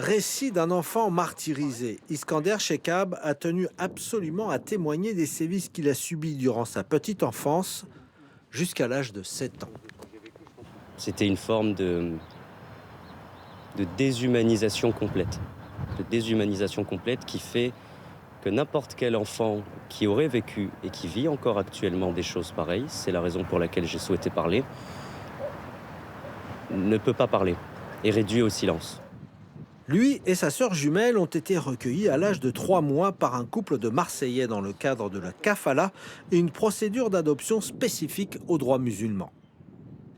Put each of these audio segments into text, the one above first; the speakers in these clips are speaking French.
Récit d'un enfant martyrisé. Iskander Chekab a tenu absolument à témoigner des sévices qu'il a subis durant sa petite enfance jusqu'à l'âge de 7 ans. C'était une forme de déshumanisation complète. De déshumanisation complète qui fait que n'importe quel enfant qui aurait vécu et qui vit encore actuellement des choses pareilles, c'est la raison pour laquelle j'ai souhaité parler, ne peut pas parler, est réduit au silence. Lui et sa sœur jumelle ont été recueillis à l'âge de 3 mois par un couple de Marseillais dans le cadre de la kafala, une procédure d'adoption spécifique aux droits musulmans.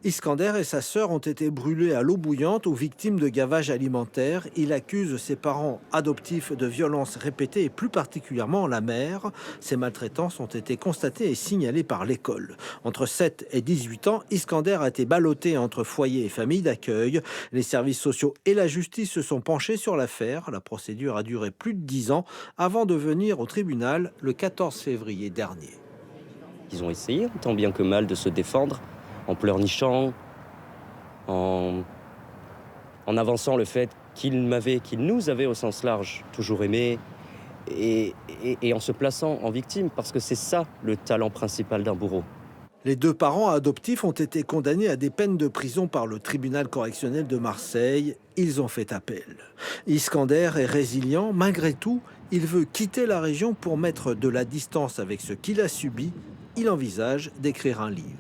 Iskander et sa sœur ont été brûlés à l'eau bouillante ou victimes de gavage alimentaire. Il accuse ses parents adoptifs de violences répétées et plus particulièrement la mère. Ces maltraitances ont été constatées et signalées par l'école. Entre 7 et 18 ans, Iskander a été ballotté entre foyer et famille d'accueil. Les services sociaux et la justice se sont penchés sur l'affaire. La procédure a duré plus de 10 ans avant de venir au tribunal le 14 février dernier. Ils ont essayé, tant bien que mal, de se défendre en pleurnichant, en avançant le fait qu'ils nous avaient au sens large toujours aimés, et en se plaçant en victime, parce que c'est ça le talent principal d'un bourreau. Les deux parents adoptifs ont été condamnés à des peines de prison par le tribunal correctionnel de Marseille. Ils ont fait appel. Iskander est résilient. Malgré tout, il veut quitter la région pour mettre de la distance avec ce qu'il a subi. Il envisage d'écrire un livre.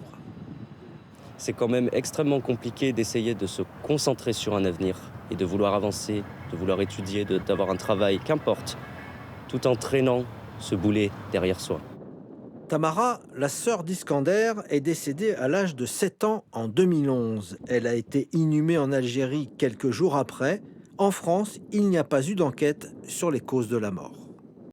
C'est quand même extrêmement compliqué d'essayer de se concentrer sur un avenir et de vouloir avancer, de vouloir étudier, d'avoir un travail, qu'importe, tout en traînant ce boulet derrière soi. Tamara, la sœur d'Iskander, est décédée à l'âge de 7 ans en 2011. Elle a été inhumée en Algérie quelques jours après. En France, il n'y a pas eu d'enquête sur les causes de la mort.